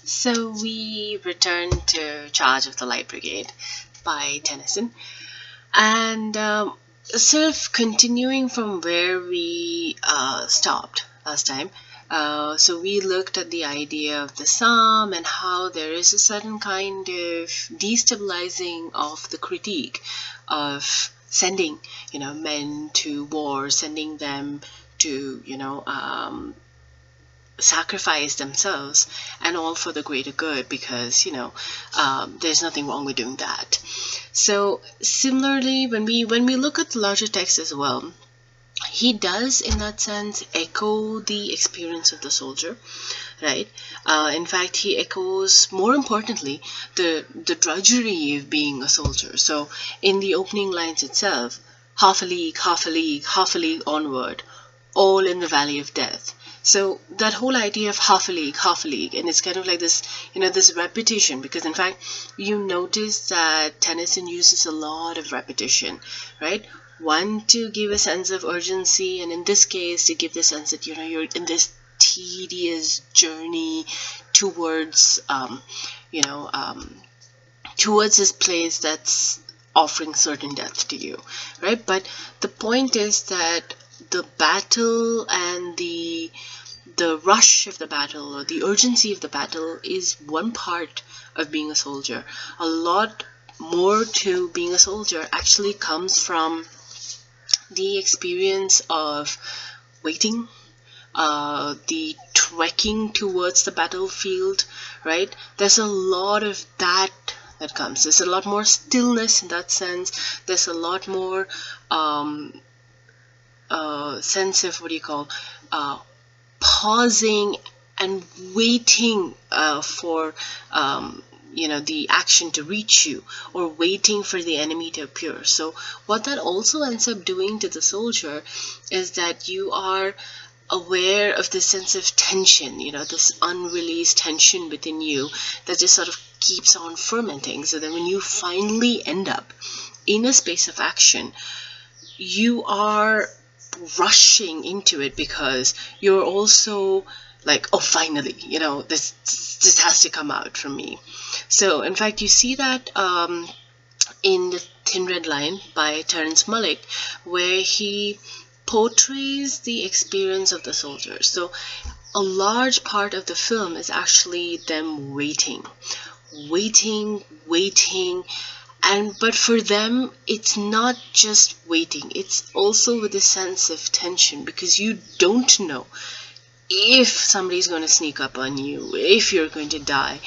So we return to Charge of the Light Brigade by Tennyson, and sort of continuing from where we stopped last time. So we looked at the idea of the psalm and how there is a certain kind of destabilizing of the critique of sending, men to war, sending them to, sacrifice themselves, and all for the greater good, because there's nothing wrong with doing that. So similarly, when we look at the larger text as well, he does in that sense echo the experience of the soldier, right? In fact, he echoes, more importantly, the drudgery of being a soldier. So in the opening lines itself, half a league, half a league, half a league onward, all in the valley of death. So that whole idea of half a league, and it's kind of like this, this repetition, because in fact, you notice that Tennyson uses a lot of repetition, right? One, to give a sense of urgency, and in this case, to give the sense that, you're in this tedious journey towards, towards this place that's offering certain death to you, right? But the point is that the battle and the rush of the battle, or the urgency of the battle, is one part of being a soldier. A lot more to being a soldier actually comes from the experience of waiting, the trekking towards the battlefield, right? There's a lot of that comes. There's a lot more stillness in that sense. There's a lot more sense of, pausing and waiting for the action to reach you, or waiting for the enemy to appear. So what that also ends up doing to the soldier is that you are aware of this sense of tension, this unreleased tension within you that just sort of keeps on fermenting. So that when you finally end up in a space of action, you are rushing into it, because you're also like, oh, finally, this has to come out from me. So in fact, you see that in The Thin Red Line by Terence Malick, where he portrays the experience of the soldiers. So a large part of the film is actually them waiting, but for them, it's not just waiting, it's also with a sense of tension, because you don't know if somebody's going to sneak up on you, if you're going to die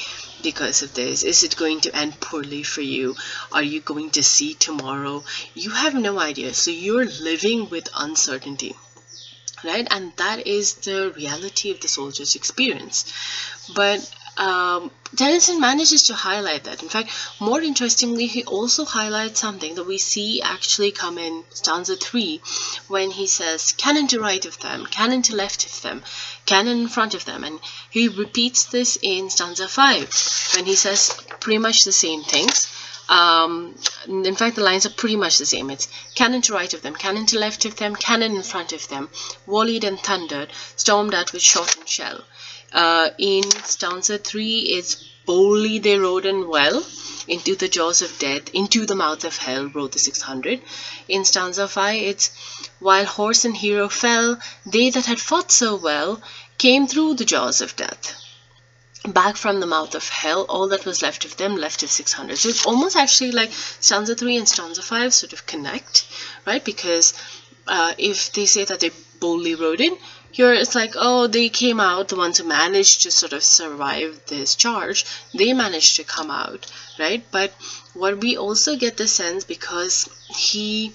because of this. Is it going to end poorly for you? Are you going to see tomorrow? You have no idea. So you're living with uncertainty, right? And that is the reality of the soldier's experience. But Tennyson manages to highlight that. In fact, more interestingly, he also highlights something that we see actually come in stanza 3, when he says, cannon to right of them, cannon to left of them, cannon in front of them. And he repeats this in stanza 5, when he says pretty much the same things. In fact, the lines are pretty much the same. It's cannon to right of them, cannon to left of them, cannon in front of them, volleyed and thundered, stormed at with shot and shell. In stanza 3, it's boldly they rode and well, into the jaws of death, into the mouth of hell rode the 600. In stanza 5, it's while horse and hero fell, they that had fought so well came through the jaws of death. Back from the mouth of hell, all that was left of them, left of 600. So it's almost actually like stanza 3 and stanza 5 sort of connect, right? Because if they say that they boldly rode in, here it's like, oh, they came out, the ones who managed to sort of survive this charge, they managed to come out, right? But what we also get the sense, because he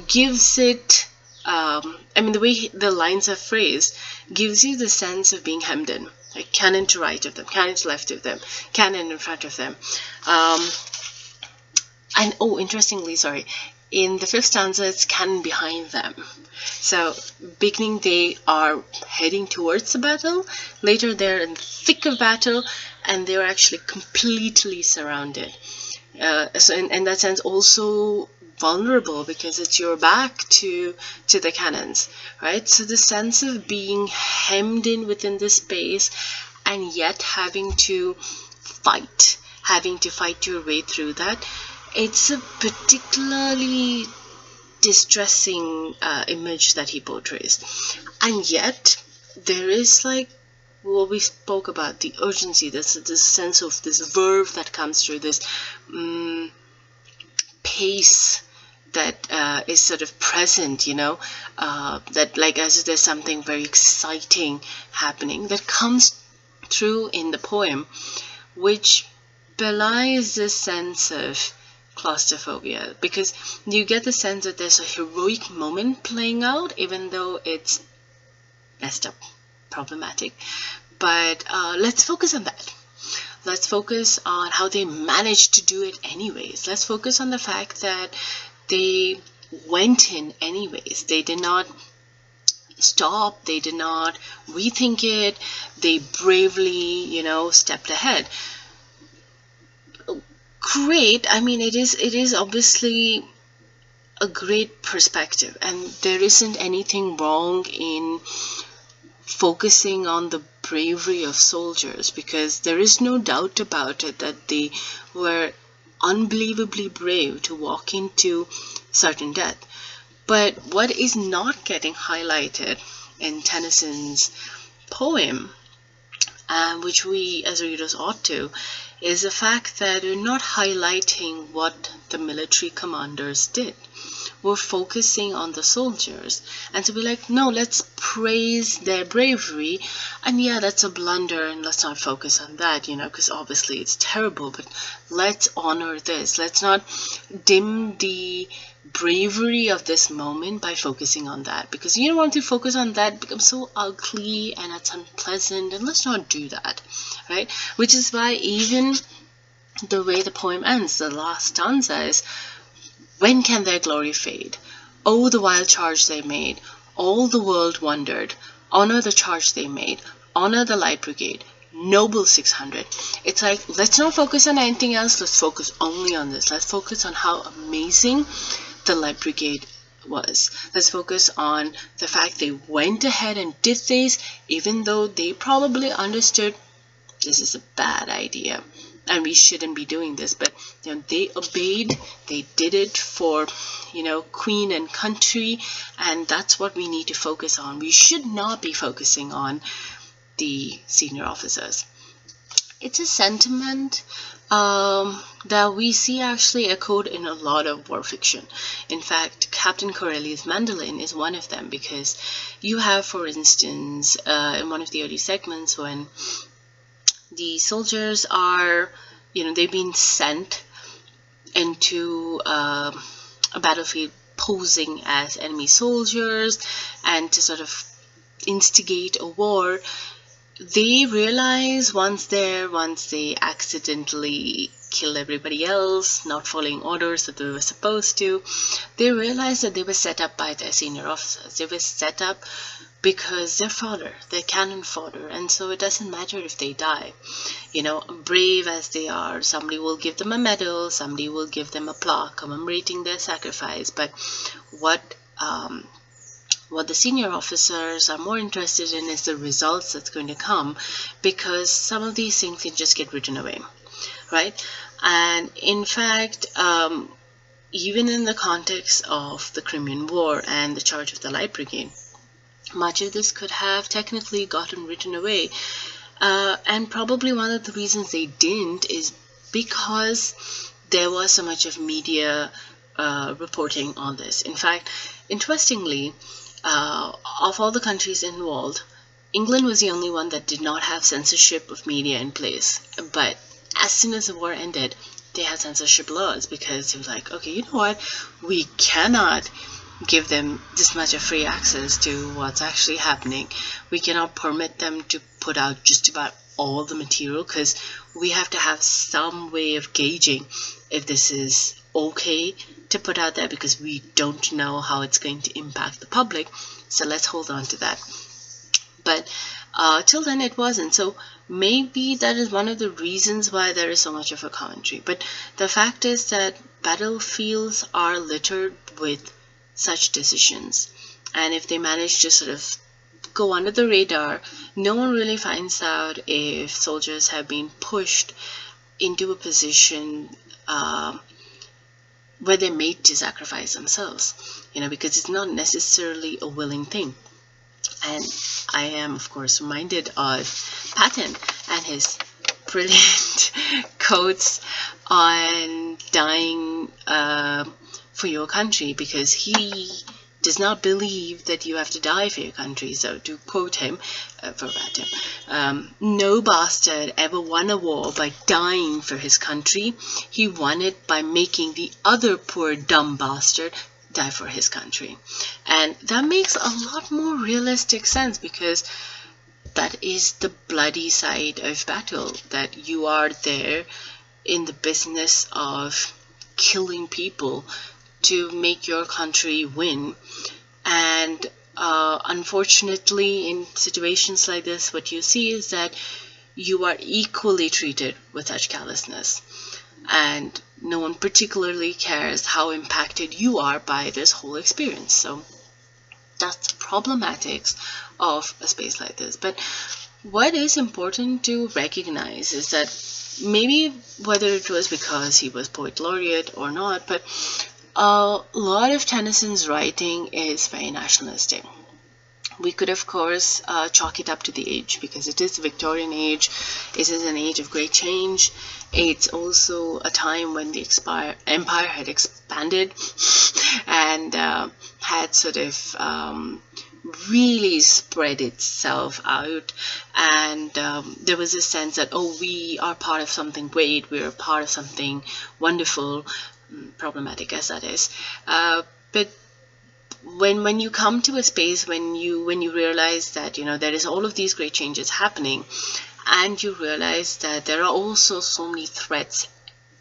gives it, the way the lines are phrased gives you the sense of being hemmed in, like cannon to right of them, cannon to left of them, cannon in front of them. And interestingly, in the 5th stanza, it's cannon behind them. So beginning, they are heading towards the battle. Later, they're in the thick of battle, and they're actually completely surrounded. So in that sense, also vulnerable, because it's your back to the cannons, right? So the sense of being hemmed in within this space, and yet having to fight your way through that. It's a particularly distressing image that he portrays. And yet there is, like what we spoke about, the urgency, this sense of this verve that comes through, this pace that is sort of present, that, like, as if there's something very exciting happening that comes through in the poem, which belies this sense of claustrophobia, because you get the sense that there's a heroic moment playing out, even though it's messed up, problematic. But let's focus on that. Let's focus on how they managed to do it anyways. Let's focus on the fact that they went in anyways. They did not stop. They did not rethink it. They bravely, stepped ahead. Great. I mean, it is obviously a great perspective, and there isn't anything wrong in focusing on the bravery of soldiers, because there is no doubt about it that they were unbelievably brave to walk into certain death. But what is not getting highlighted in Tennyson's poem, which we as readers ought to, is the fact that we're not highlighting what the military commanders did. We're focusing on the soldiers. And so we're like, no, let's praise their bravery. And yeah, that's a blunder, and let's not focus on that, because obviously it's terrible, but let's honor this. Let's not dim the bravery of this moment by focusing on that, because you don't want to focus on that. It becomes so ugly and it's unpleasant, and let's not do that, right? Which is why even the way the poem ends, the last stanza is, when can their glory fade? Oh, the wild charge they made, all the world wondered. Honor the charge they made, honor the Light Brigade, noble 600. It's like, let's not focus on anything else, let's focus only on this. Let's focus on how amazing the Light Brigade was. Let's focus on the fact they went ahead and did this, even though they probably understood this is a bad idea and we shouldn't be doing this, but they obeyed. They did it for queen and country, and that's what we need to focus on. We should not be focusing on the senior officers. It's a sentiment that we see actually echoed in a lot of war fiction. In fact, Captain Corelli's Mandolin is one of them, because you have, for instance, in one of the early segments, when the soldiers are, they've been sent into a battlefield posing as enemy soldiers and to sort of instigate a war. They realize once they accidentally kill everybody else, not following orders that they were supposed to, they realize that they were set up by their senior officers. They were set up because they're fodder, they're cannon fodder, and so it doesn't matter if they die. Brave as they are, somebody will give them a medal, somebody will give them a plaque commemorating their sacrifice, but what the senior officers are more interested in is the results that's going to come, because some of these things can just get written away, right? And in fact, even in the context of the Crimean War and the charge of the Light Brigade, much of this could have technically gotten written away, and probably one of the reasons they didn't is because there was so much of media reporting on this. In fact, interestingly, of all the countries involved, England was the only one that did not have censorship of media in place. But as soon as the war ended, they had censorship laws, because it was like, okay, you know what, we cannot give them this much of free access to what's actually happening. We cannot permit them to put out just about all the material, because we have to have some way of gauging if this is okay to put out there, because we don't know how it's going to impact the public. So let's hold on to that. But till then it wasn't. So maybe that is one of the reasons why there is so much of a commentary. But the fact is that battlefields are littered with such decisions, and if they manage to sort of go under the radar. No one really finds out if soldiers have been pushed into a position where they're made to sacrifice themselves, because it's not necessarily a willing thing. And I am, of course, reminded of Patton and his brilliant quotes on dying for your country, because he does not believe that you have to die for your country. So to quote him, no bastard ever won a war by dying for his country. He won it by making the other poor dumb bastard die for his country. And that makes a lot more realistic sense, because that is the bloody side of battle, that you are there in the business of killing people to make your country win. And unfortunately, in situations like this, what you see is that you are equally treated with such callousness, and no one particularly cares how impacted you are by this whole experience. So that's the problematics of a space like this. But what is important to recognize is that maybe, whether it was because he was poet laureate or not, but a lot of Tennyson's writing is very nationalistic. We could, of course, chalk it up to the age, because it is the Victorian age. It is an age of great change. It's also a time when the empire had expanded and had sort of really spread itself out. And there was a sense that, we are part of something great. We're part of something wonderful, problematic as that is. But when you come to a space, when you realize that there is all of these great changes happening, and you realize that there are also so many threats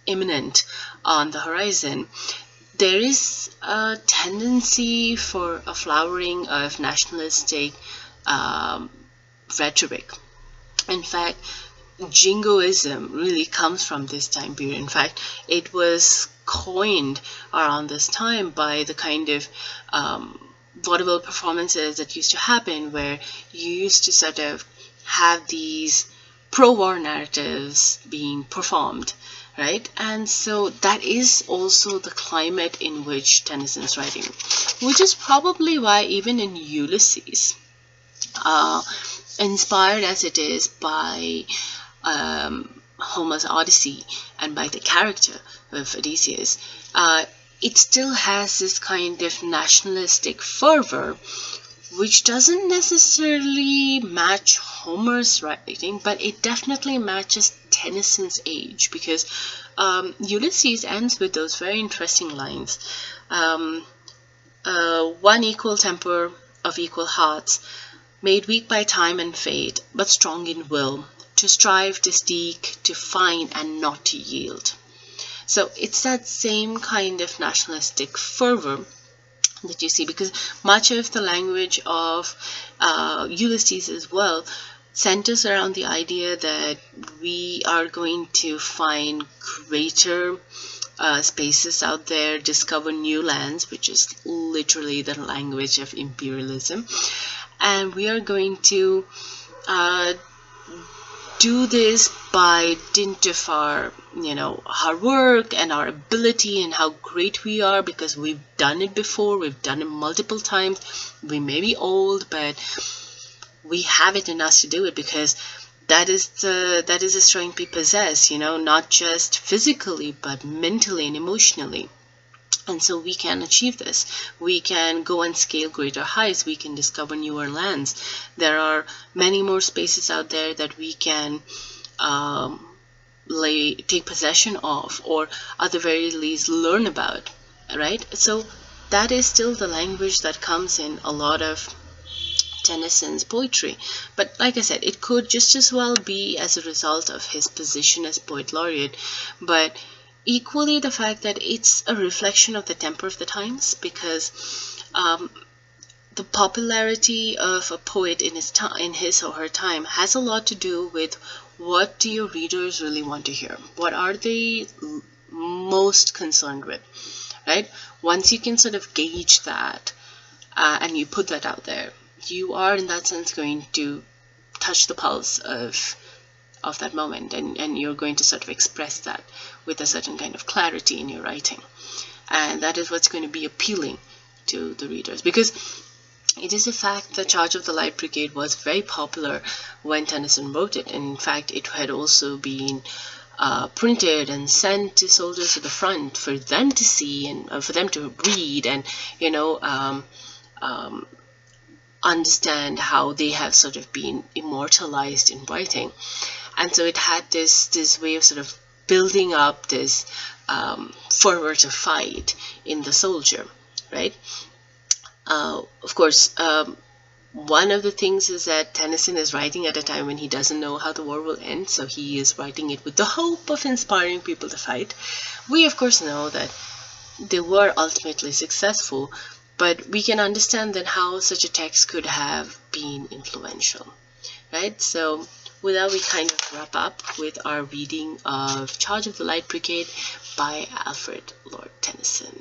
imminent on the horizon, there is a tendency for a flowering of nationalistic rhetoric. In fact, jingoism really comes from this time period. In fact, it was coined around this time by the kind of vaudeville performances that used to happen, where you used to sort of have these pro-war narratives being performed, right? And so that is also the climate in which Tennyson's writing, which is probably why even in Ulysses, inspired as it is by Homer's Odyssey and by the character of Odysseus, it still has this kind of nationalistic fervor, which doesn't necessarily match Homer's writing, but it definitely matches Tennyson's age, because Ulysses ends with those very interesting lines. One equal temper of equal hearts, made weak by time and fate, but strong in will, to strive, to seek, to find, and not to yield. So it's that same kind of nationalistic fervor that you see, because much of the language of Ulysses as well centers around the idea that we are going to find greater spaces out there, discover new lands, which is literally the language of imperialism, and we are going to do this by dint of our hard work and our ability and how great we are, because we've done it before, we've done it multiple times. We may be old, but we have it in us to do it, because that is the strength we possess, not just physically but mentally and emotionally. And so we can achieve this. We can go and scale greater heights. We can discover newer lands. There are many more spaces out there that we can take possession of, or at the very least learn about, right? So that is still the language that comes in a lot of Tennyson's poetry. But like I said, it could just as well be as a result of his position as poet laureate, but equally the fact that it's a reflection of the temper of the times, because the popularity of a poet in his or her time has a lot to do with what do your readers really want to hear, what are they most concerned with, right? Once you can sort of gauge that and you put that out there, you are in that sense going to touch the pulse of that moment, and you're going to sort of express that with a certain kind of clarity in your writing. And that is what's going to be appealing to the readers, because it is a fact that Charge of the Light Brigade was very popular when Tennyson wrote it. And in fact, it had also been printed and sent to soldiers at the front for them to see and for them to read and, understand how they have sort of been immortalized in writing. And so it had this way of sort of building up this fervor to fight in the soldier, right? Of course, one of the things is that Tennyson is writing at a time when he doesn't know how the war will end, so he is writing it with the hope of inspiring people to fight. We, of course, know that they were ultimately successful, but we can understand then how such a text could have been influential, right? So with that, we kind of wrap up with our reading of Charge of the Light Brigade by Alfred Lord Tennyson.